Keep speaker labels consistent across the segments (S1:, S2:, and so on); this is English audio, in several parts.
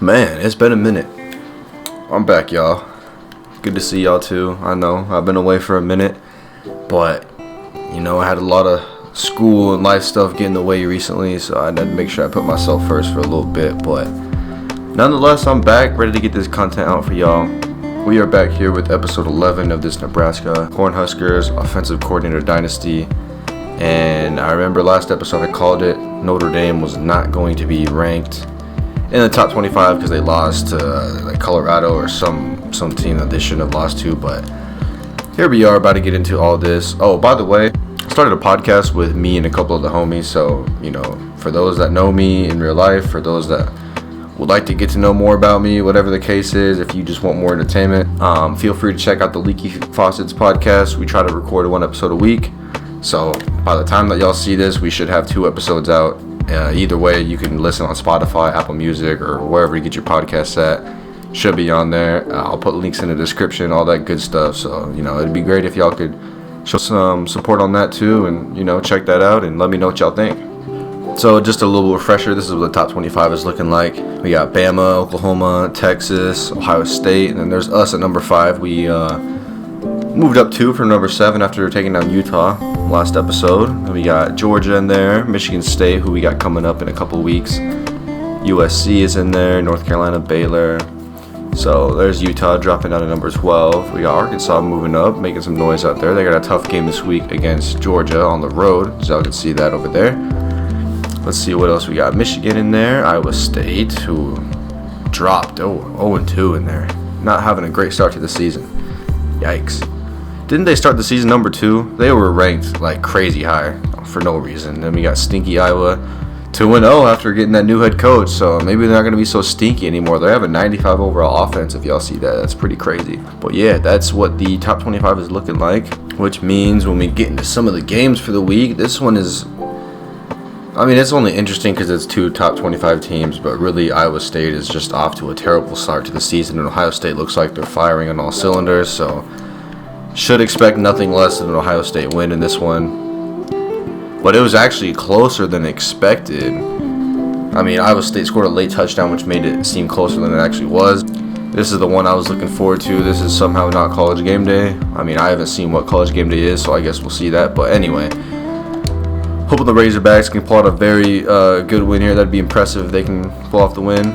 S1: Man, it's been a minute. I'm back, y'all. Good to see y'all too. I know I've been away for a minute, but I had a lot of school and life stuff getting in the way recently, so I had to make sure I put myself first for a little bit. But nonetheless, I'm back, ready to get this content out for y'all. We are back here with episode 11 of this Nebraska Cornhuskers offensive coordinator dynasty. And I remember last episode I called it Notre Dame was not going to be ranked in the top 25 because they lost to Colorado or some team that they shouldn't have lost to. But here we are about to get into all this. Oh, by the way, I started a podcast with me and a couple of the homies. So, for those that know me in real life, for those that would like to get to know more about me, whatever the case is, if you just want more entertainment, feel free to check out the Leaky Faucets podcast. We try to record one episode a week. So by the time that y'all see this, we should have 2 episodes out. Either way, you can listen on Spotify, Apple Music, or wherever you get your podcasts at. Should be on there. I'll put links in the description, all that good stuff. So, it'd be great if y'all could show some support on that too, and, check that out and let me know what y'all think. So just a little refresher, this is what the top 25 is looking like. We got Bama, Oklahoma, Texas, Ohio State, and then there's us at number 5. We moved up 2 from number 7 after taking down Utah last episode. And we got Georgia in there, Michigan State, who we got coming up in a couple weeks. USC is in there, North Carolina, Baylor. So there's Utah dropping down to number 12. We got Arkansas moving up, making some noise out there. They got a tough game this week against Georgia on the road, so y'all can see that over there. Let's see what else we got. Michigan in there, Iowa State, who dropped 0-2 in there. Not having a great start to the season. Yikes. Didn't they start the season number 2? They were ranked like crazy high for no reason. Then we got stinky Iowa 2-0 after getting that new head coach. So maybe they're not going to be so stinky anymore. They have a 95 overall offense if y'all see that. That's pretty crazy. But yeah, that's what the top 25 is looking like. Which means when we get into some of the games for the week, this one is... it's only interesting because it's 2 top 25 teams, but really Iowa State is just off to a terrible start to the season, and Ohio State looks like they're firing on all cylinders, so should expect nothing less than an Ohio State win in this one. But it was actually closer than expected. Iowa State scored a late touchdown, which made it seem closer than it actually was. This is the one I was looking forward to. This is somehow not College Game Day. I haven't seen what College Game Day is, so I guess we'll see that. But anyway, hoping the Razorbacks can pull out a very good win here. That'd be impressive if they can pull off the win.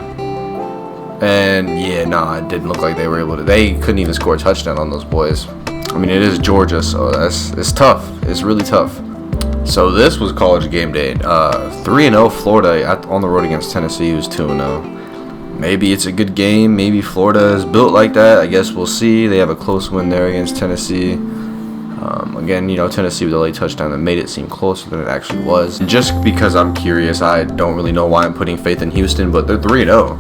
S1: And yeah, it didn't look like they were able to. They couldn't even score a touchdown on those boys. It is Georgia, so it's tough. It's really tough. So this was College Game Day. 3-0 Florida on the road against Tennessee, who's 2-0. Maybe it's a good game. Maybe Florida is built like that. I guess we'll see. They have a close win there against Tennessee. Again, Tennessee with a late touchdown that made it seem closer than it actually was. And just because I'm curious, I don't really know why I'm putting faith in Houston, but they're 3-0.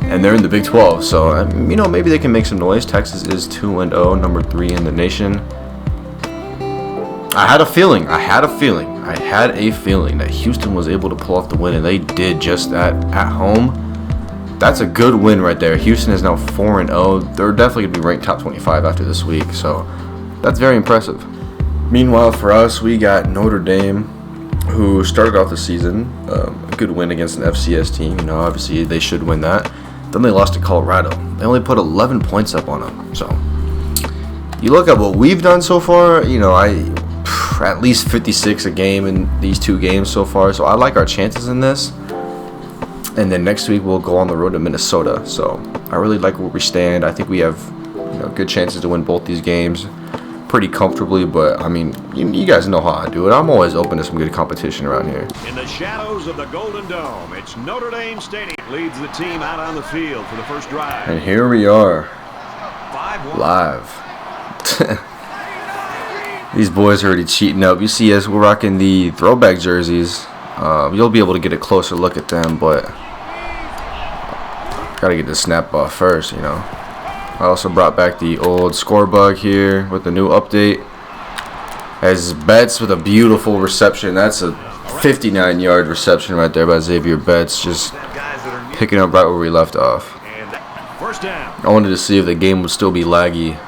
S1: And they're in the Big 12, so, maybe they can make some noise. Texas is 2-0, number 3 in the nation. I had a feeling that Houston was able to pull off the win, and they did just that at home. That's a good win right there. Houston is now 4-0. They're definitely going to be ranked top 25 after this week, so that's very impressive. Meanwhile, for us, we got Notre Dame, who started off the season a good win against an FCS team. Obviously they should win that. Then they lost to Colorado. They only put 11 points up on them. So you look at what we've done so far. At least 56 a game in these 2 games so far. So I like our chances in this. And then next week we'll go on the road to Minnesota. So I really like where we stand. I think we have good chances to win both these games pretty comfortably, but you guys know how I do it. I'm always open to some good competition around here.
S2: In the shadows of the Golden Dome, it's Notre Dame Stadium leads the team out on the field for the first drive.
S1: And here we are, live. These boys are already cheating up. You see us, we're rocking the throwback jerseys. You'll be able to get a closer look at them, but gotta get the snap off first, I also brought back the old score bug here with the new update. As Betts with a beautiful reception. That's a 59-yard reception right there by Xavier Betts. Just picking up right where we left off. I wanted to see if the game would still be laggy,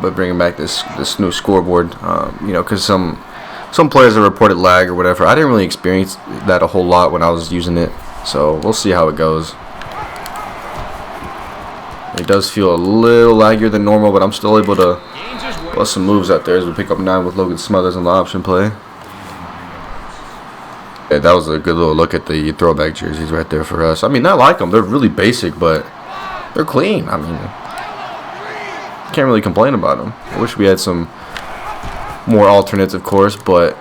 S1: but bringing back this new scoreboard, because some players have reported lag or whatever. I didn't really experience that a whole lot when I was using it, so we'll see how it goes. It does feel a little laggier than normal, but I'm still able to bust some moves out there as we pick up 9 with Logan Smothers on the option play. Yeah, that was a good little look at the throwback jerseys right there for us. I mean, I like them. They're really basic, but they're clean. I mean, can't really complain about them. I wish we had some more alternates, of course, but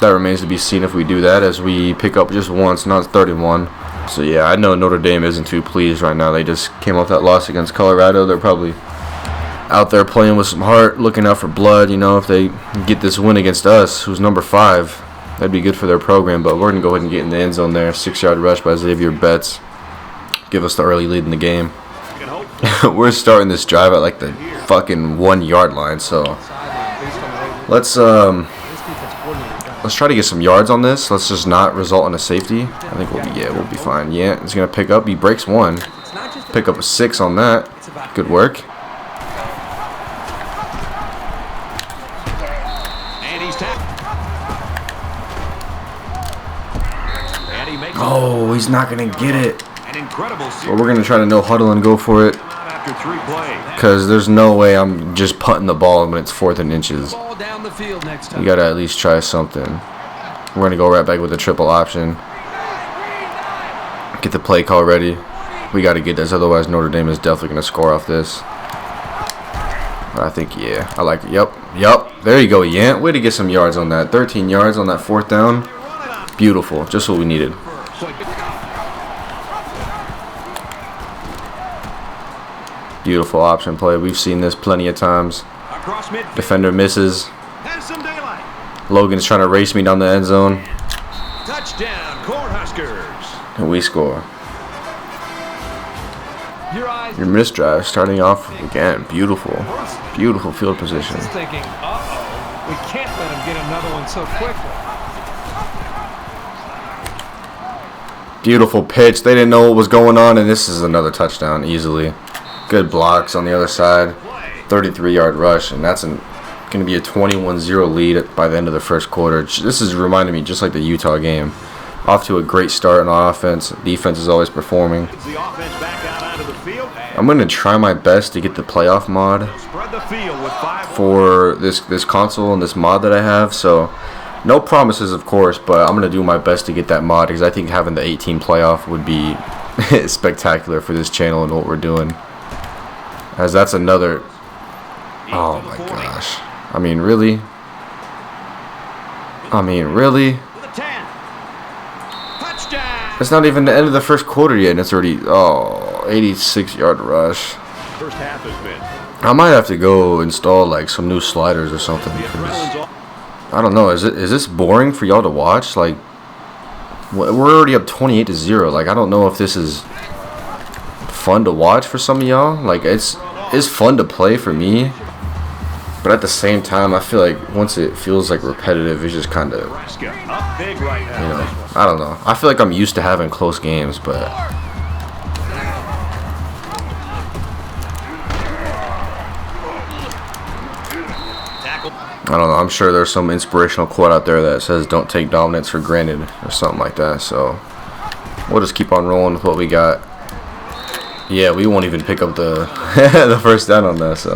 S1: that remains to be seen if we do that, as we pick up just once, not 31. So yeah, I know Notre Dame isn't too pleased right now. They just came off that loss against Colorado. They're probably out there playing with some heart, looking out for blood. You know, if they get this win against us, who's number 5, that'd be good for their program. But we're going to go ahead and get in the end zone there. 6-yard rush by Xavier Betts. Give us the early lead in the game. We're starting this drive at like the fucking 1-yard line, so let's try to get some yards on this. Let's just not result in a safety. I think we'll be fine. Yeah, he's gonna pick up. He breaks 1. Pick up a 6 on that. Good work. Oh, he's not gonna get it. Well, we're gonna try to no huddle and go for it, because there's no way I'm just putting the ball when it's 4th and inches. You gotta at least try something. We're gonna go right back with the triple option. Get the play call ready. We gotta get this, otherwise Notre Dame is definitely gonna score off this. But I think, yeah, I like it. Yep. There you go, Yant. Way to get some yards on that. 13 yards on that 4th down. Beautiful. Just what we needed. Beautiful option play. We've seen this plenty of times. Defender misses. Logan's trying to race me down the end zone.
S2: Touchdown, Cornhuskers.
S1: And we score. Your missed drive starting off again. Beautiful. Beautiful field position.
S3: Thinking, we can't let him get another one so quickly.
S1: Beautiful pitch. They didn't know what was going on, and this is another touchdown easily. Good blocks on the other side. 33-yard rush, and that's going to be a 21-0 lead by the end of the first quarter. This is reminding me just like the Utah game. Off to a great start on offense. Defense is always performing. I'm going to try my best to get the playoff mod for this console and this mod that I have. So no promises, of course, but I'm going to do my best to get that mod, because I think having the 18 playoff would be spectacular for this channel and what we're doing. As that's another... Oh my gosh. I mean, really? It's not even the end of the first quarter yet, and it's already... Oh, 86-yard rush.
S2: First half has been.
S1: I might have to go install like some new sliders or something, because I don't know. Is this boring for y'all to watch? Like, we're already up 28-0. Like, I don't know if this is fun to watch for some of y'all. Like, it's fun to play for me, but at the same time, I feel like once it feels like repetitive, it's just kind of, you know, I don't know. I feel like I'm used to having close games, but I don't know. I'm sure there's some inspirational quote out there that says don't take dominance for granted or something like that. So we'll just keep on rolling with what we got. Yeah, we won't even pick up the the first down on that. So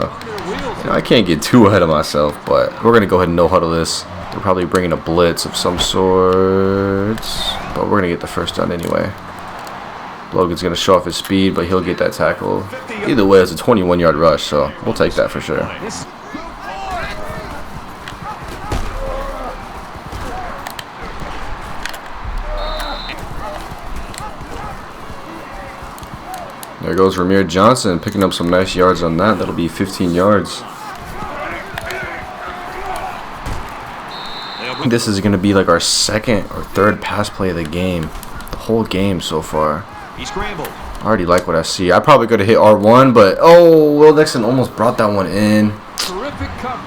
S1: you know, I can't get too ahead of myself, but we're going to go ahead and no huddle this. They're probably bringing a blitz of some sort, but we're going to get the first down anyway. Logan's going to show off his speed, but he'll get that tackle. Either way, it's a 21-yard rush, so we'll take that for sure. There goes Ramir Johnson picking up some nice yards on that. That'll be 15 yards. This is going to be like our second or third pass play of the game. The whole game so far.
S2: He scrambled.
S1: I already like what I see. I probably could have hit R1, but oh, Will Dixon almost brought that one in.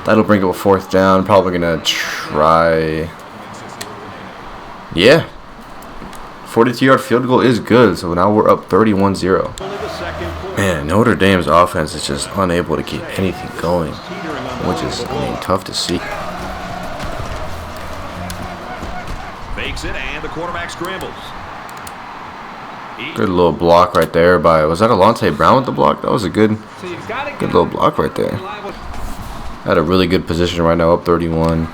S1: That'll bring up a fourth down. Probably going to try. Yeah. 42-yard field goal is good, so now we're up 31-0. Man, Notre Dame's offense is just unable to keep anything going, which is, I mean, tough to see.
S2: Fakes it, and the quarterback scrambles.
S1: Good little block right there by, was that Alante Brown with the block? That was a good little block right there. Had a really good position right now, up 31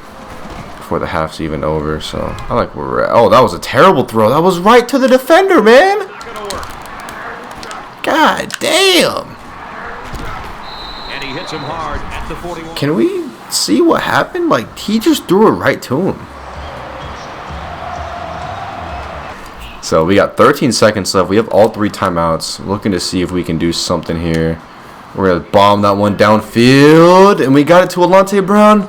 S1: before the half's even over. So I like where we're at. Oh, that was a terrible throw. That was right to the defender, man. God damn.
S2: And he hits him hard at the 41.
S1: Can we see what happened? Like, he just threw it right to him. So we got 13 seconds left. We have all 3 timeouts. Looking to see if we can do something here. We're going to bomb that one downfield. And we got it to Alante Brown.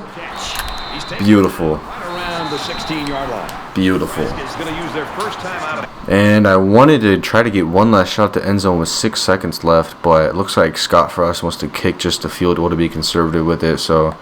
S1: Beautiful.
S2: Around the 16-yard line.
S1: Beautiful.
S2: Is going to use their first time out of.
S1: And I wanted to try to get one last shot at the end zone with 6 seconds left. But it looks like Scott Frost wants to kick just to field goal to be conservative with it. So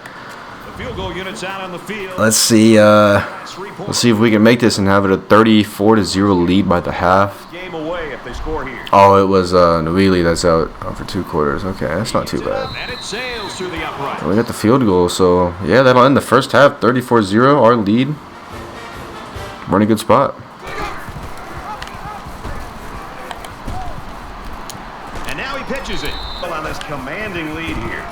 S2: The field goal units out on the field.
S1: let's see. Let's see if we can make this and have it a 34-0 lead by the half.
S2: Game away if they score here.
S1: Oh, it was Nwili that's out for 2 quarters. Okay, that's not too bad.
S2: And it sails through the upright.
S1: We got the field goal, so yeah, that'll end the first half. 34-0, our lead. We're in a good spot.
S2: And now he pitches it. On this commanding lead here.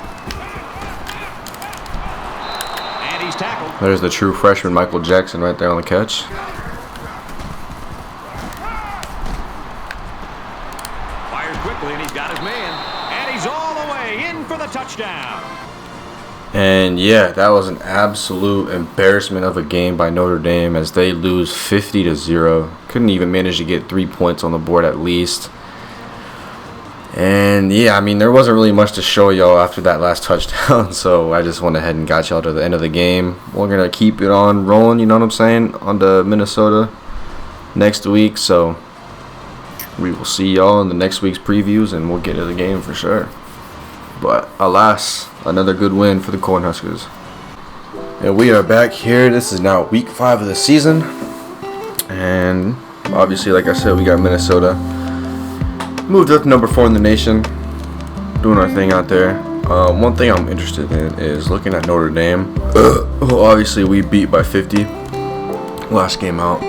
S2: And he's tackled.
S1: There's the true freshman Michael Jackson right there on the catch.
S2: Fires quickly and he's got his man. And he's all the way in for the touchdown.
S1: And yeah, that was an absolute embarrassment of a game by Notre Dame as they lose 50-0. Couldn't even manage to get 3 points on the board at least. And yeah, I mean, there wasn't really much to show y'all after that last touchdown, so I just went ahead and got y'all to the end of the game. We're going to keep it on rolling, you know what I'm saying, on to Minnesota next week. So we will see y'all in the next week's previews, and we'll get to the game for sure. But alas, another good win for the Cornhuskers. And we are back here. This is now week 5 of the season. And obviously, like I said, we got Minnesota. Moved up to number 4 in the nation. Doing our thing out there. One thing I'm interested in is looking at Notre Dame. Obviously, we beat by 50 last game out.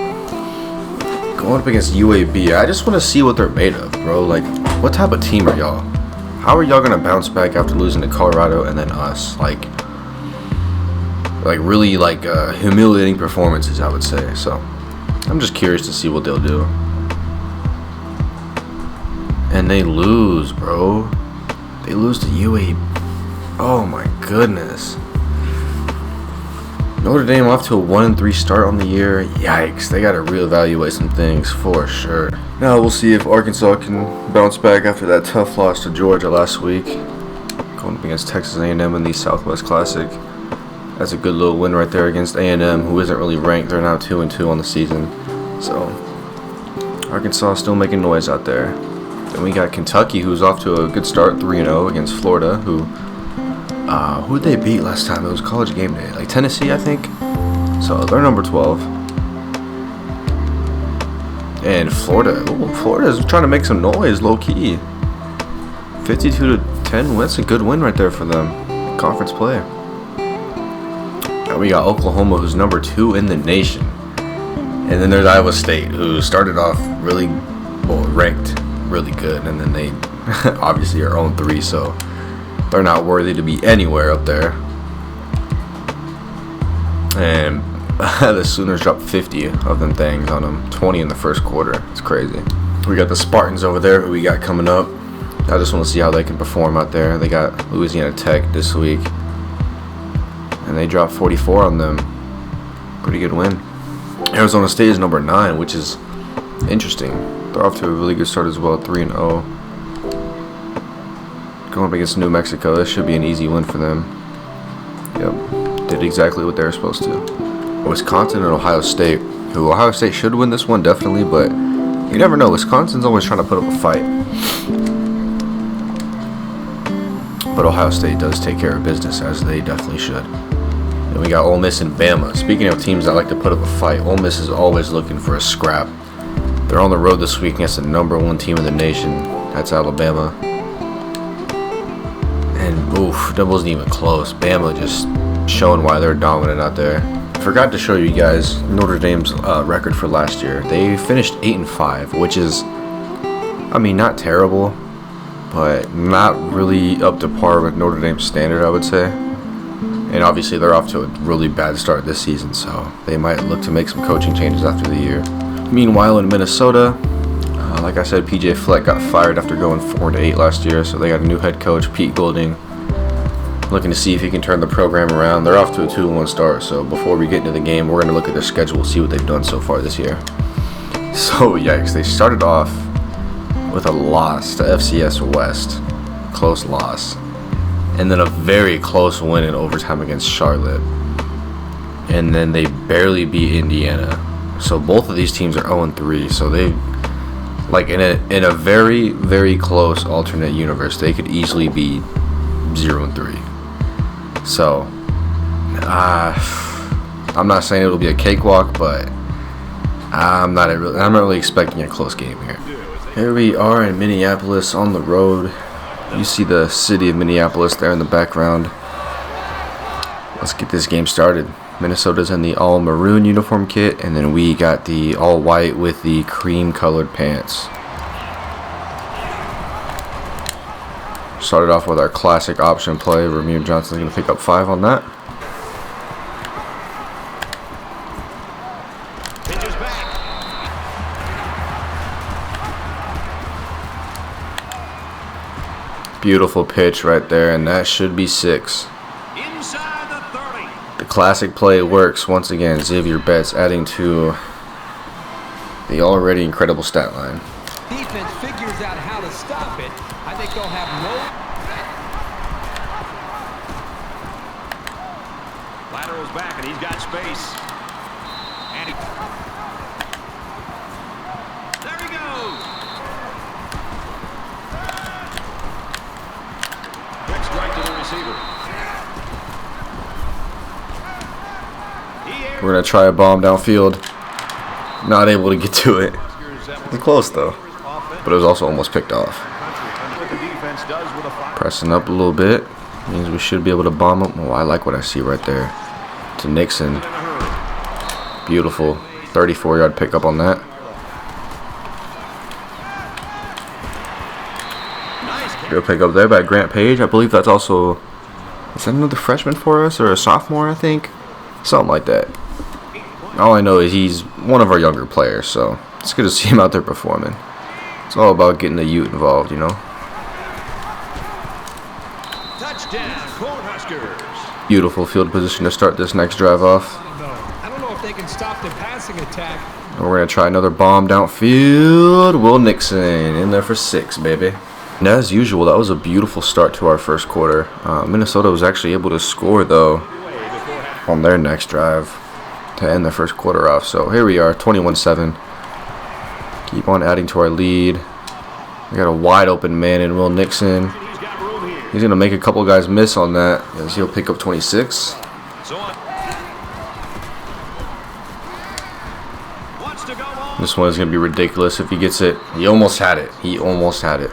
S1: Going up against UAB, I just want to see what they're made of, bro. Like, what type of team are y'all? How are y'all going to bounce back after losing to Colorado and then us? Like really, humiliating performances, I would say. So, I'm just curious to see what they'll do. And they lose, bro. They lose to UAB. Oh my goodness. Notre Dame off to a 1-3 start on the year. Yikes. They got to reevaluate some things for sure. Now we'll see if Arkansas can bounce back after that tough loss to Georgia last week. Going up against Texas A&M in the Southwest Classic. That's a good little win right there against A&M, who isn't really ranked. They're now 2-2 on the season. So Arkansas still making noise out there. Then we got Kentucky, who's off to a good start, 3-0 against Florida, who did they beat last time? It was College Game Day, like Tennessee, I think. So they're number 12. And Florida's trying to make some noise, low key. 52-10, that's a good win right there for them. Conference play. And we got Oklahoma, who's number 2 in the nation. And then there's Iowa State, who started off ranked really good, and then they obviously are 0-3, so they're not worthy to be anywhere up there. And the Sooners dropped 50 of them things on them, 20 in the first quarter. It's crazy. We got the Spartans over there, who we got coming up. I just want to see how they can perform out there. They got Louisiana Tech this week, and they dropped 44 on them. Pretty good win. Arizona State is number 9, which is interesting. They're off to a really good start as well, 3-0. Going up against New Mexico, this should be an easy win for them. Yep, did exactly what they were supposed to. Wisconsin and Ohio State, who Ohio State should win this one, definitely, but you never know. Wisconsin's always trying to put up a fight. But Ohio State does take care of business, as they definitely should. And we got Ole Miss and Bama. Speaking of teams that like to put up a fight, Ole Miss is always looking for a scrap. They're on the road this week against the number 1 team in the nation. That's Alabama. And oof, that wasn't even close. Bama just showing why they're dominant out there. I forgot to show you guys Notre Dame's record for last year. They finished 8-5, which is I mean, not terrible, but not really up to par with Notre Dame's standard, I would say. And obviously they're off to a really bad start this season, so they might look to make some coaching changes after the year. Meanwhile, in Minnesota, like I said, PJ Fleck got fired after going 4-8 last year, so they got a new head coach, Pete Golding, looking to see if he can turn the program around. They're off to a 2-1 start, so before we get into the game, we're going to look at their schedule, see what they've done so far this year. So, yikes, they started off with a loss to FCS West, close loss, and then a very close win in overtime against Charlotte, and then they barely beat Indiana. So both of these teams are 0-3, so they, like, in a very, very close alternate universe, they could easily be 0-3. So I'm not saying it'll be a cakewalk, but I'm not really expecting a close game here. Here we are in Minneapolis on the road. You see the city of Minneapolis there in the background. Let's get this game started. Minnesota's in the all maroon uniform kit, and then we got the all white with the cream colored pants. Started off with our classic option play. Ramir Johnson's going to pick up 5 on that. Beautiful pitch right there, and that should be 6.
S2: Inside the 30.
S1: The classic play works once again. Xavier Betts adding to the already incredible stat line.
S3: Defense figures out how to stop it. I think they'll have no...
S2: Lateral's back, and he's got space. And there he goes. Quick strike to the receiver.
S1: We're going to try a bomb downfield. Not able to get to it. We're close though. But it was also almost picked off. Pressing up a little bit. Means we should be able to bomb him. Oh, I like what I see right there. To Nixon. Beautiful. 34-yard pickup on that. Good pickup there by Grant Page. I believe that's also... Is that another freshman for us? Or a sophomore, I think? Something like that. All I know is he's one of our younger players, so it's good to see him out there performing. It's all about getting the youth involved, you know.
S2: Touchdown, Cornhuskers.
S1: Beautiful field position to start this next drive off.
S3: I don't know if they can stop the passing attack.
S1: And we're going to try another bomb downfield. Will Nixon in there for 6, baby. And as usual, that was a beautiful start to our first quarter. Minnesota was actually able to score, though, on their next drive to end the first quarter off. So here we are, 21-7. Keep on adding to our lead. We got a wide open man in Will Nixon. He's going to make a couple guys miss on that as he'll pick up 26. This one is going to be ridiculous if he gets it. He almost had it. He almost had it.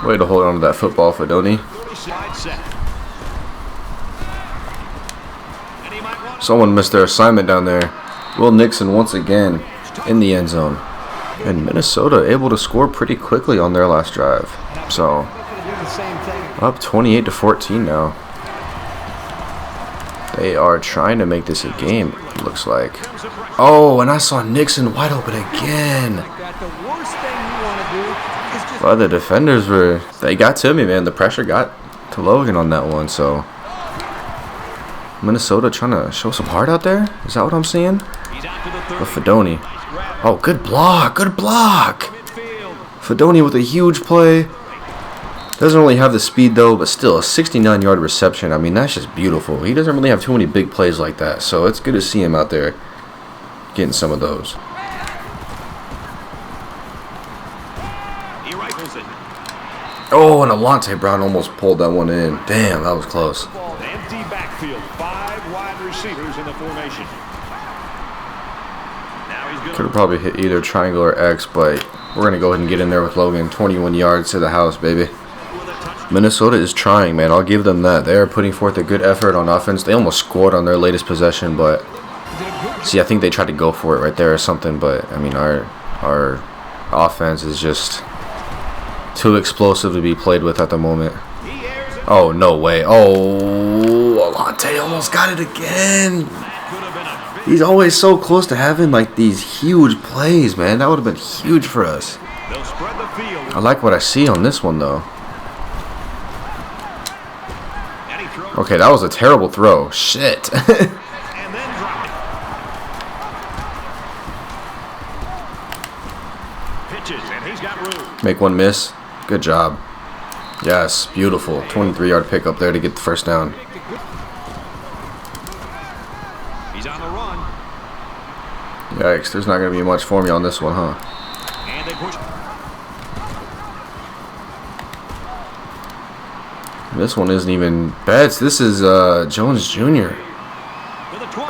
S1: Way to hold on to that football, Fedoni. Someone missed their assignment down there. Will Nixon once again in the end zone. And Minnesota able to score pretty quickly on their last drive. So up 28-14 now. They are trying to make this a game, it looks like. Oh, and I saw Nixon wide open again. Well, the defenders they got to me, man. The pressure got to Logan on that one, so Minnesota trying to show some heart out there? Is that what I'm seeing? With Fedoni. Oh, good block. Good block. Fedoni with a huge play. Doesn't really have the speed, though, but still, a 69-yard reception. I mean, that's just beautiful. He doesn't really have too many big plays like that, so it's good to see him out there getting some of those. Oh, and Alante Brown almost pulled that one in. Damn, that was close.
S2: Empty backfield, 5 wide receivers in the formation.
S1: Could have probably hit either triangle or X, but we're going to go ahead and get in there with Logan. 21 yards to the house, baby. Minnesota is trying, man. I'll give them that. They are putting forth a good effort on offense. They almost scored on their latest possession, but See, I think they tried to go for it right there or something, but I mean, our offense is just too explosive to be played with at the moment. Oh, no way. Oh, Alante almost got it again. He's always so close to having like these huge plays, man. That would have been huge for us. I like what I see on this one, though. Okay, that was a terrible throw. Shit. Make one miss. Good job. Yes, beautiful. 23-yard pickup there to get the first down.
S2: He's on the run.
S1: Yikes, there's not going to be much for me on this one, huh?
S2: And they push.
S1: This one isn't even Betts. This is Jones Jr.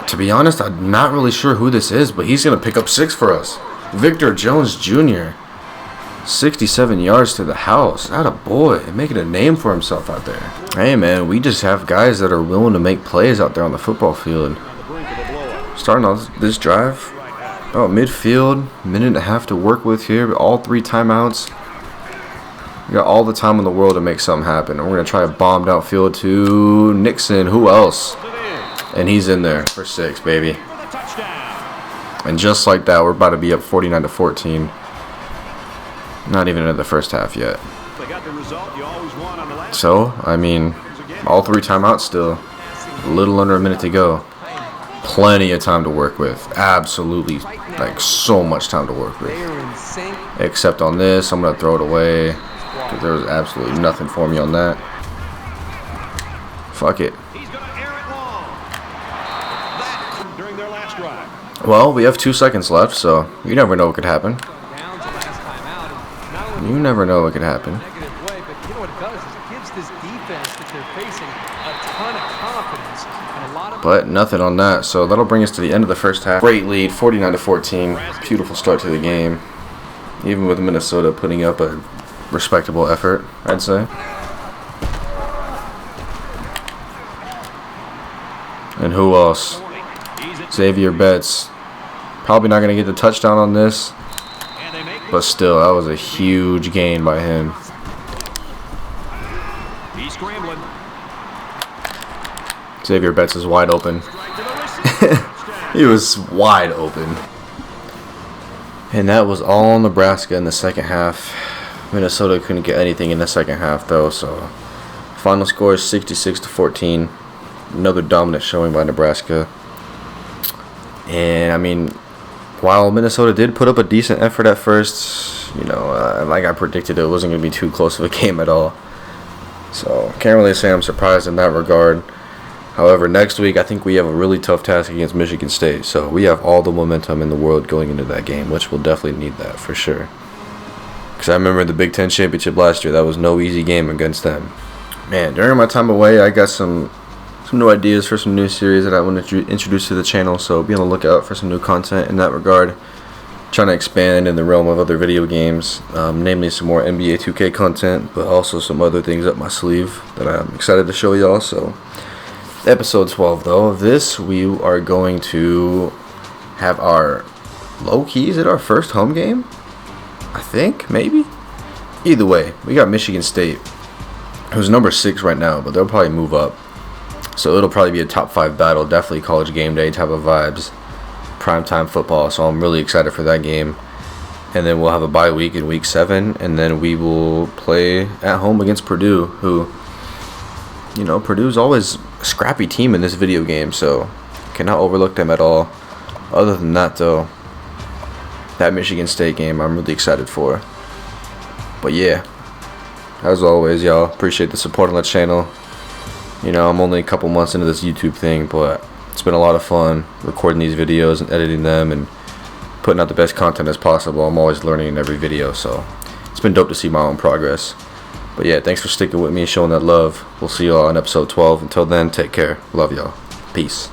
S1: To be honest, I'm not really sure who this is, but he's going to pick up 6 for us. Victor Jones Jr. 67 yards to the house. Atta boy, making a name for himself out there. Hey man, we just have guys that are willing to make plays out there on the football field. Starting on this drive. Oh, midfield, minute and a half to work with here. All 3 timeouts. We got all the time in the world to make something happen. And we're going to try a bombed outfield to Nixon. Who else? And he's in there for 6, baby. And just like that, we're about to be up 49-14. Not even in the first half yet. So, I mean, all 3 timeouts still. A little under a minute to go. Plenty of time to work with. Absolutely, like, so much time to work with. Except on this, I'm going to throw it away. Because there was absolutely nothing for me on that. Fuck it. Well, we have 2 seconds left, so you never know what could happen. You never know what could happen. But nothing on that, so that'll bring us to the end of the first half. Great lead, 49-14. Beautiful start to the game. Even with Minnesota putting up a respectable effort, I'd say. And who else? Xavier Betts. Probably not going to get the touchdown on this. But still, that was a huge gain by him.
S2: He's scrambling.
S1: Xavier Betts is wide open. He was wide open. And that was all Nebraska in the second half. Minnesota couldn't get anything in the second half, though. So, final score is 66-14. Another dominant showing by Nebraska. And, I mean, while Minnesota did put up a decent effort at first, you know, like I predicted, it wasn't going to be too close of a game at all. So, can't really say I'm surprised in that regard. However, next week, I think we have a really tough task against Michigan State. So, we have all the momentum in the world going into that game, which we'll definitely need that for sure. Because I remember the Big Ten Championship last year, that was no easy game against them. Man, during my time away, I got some new ideas for some new series that I want to introduce to the channel, so be on the lookout for some new content in that regard. Trying to expand in the realm of other video games, namely some more NBA 2K content, but also some other things up my sleeve that I'm excited to show y'all. So, episode 12 though of this, we are going to have our low-key, is it our first home game? I think, maybe? Either way, we got Michigan State, who's number 6 right now, but they'll probably move up. So it'll probably be a top 5 battle, definitely college game day type of vibes, primetime football. So I'm really excited for that game. And then we'll have a bye week in week 7, and then we will play at home against Purdue, who, you know, Purdue's always a scrappy team in this video game, so cannot overlook them at all. Other than that, though, that Michigan State game I'm really excited for. But yeah, as always, y'all, appreciate the support on the channel. You know, I'm only a couple months into this YouTube thing, but it's been a lot of fun recording these videos and editing them and putting out the best content as possible. I'm always learning in every video, so it's been dope to see my own progress. But yeah, thanks for sticking with me and showing that love. We'll see y'all in episode 12. Until then, take care. Love y'all. Peace.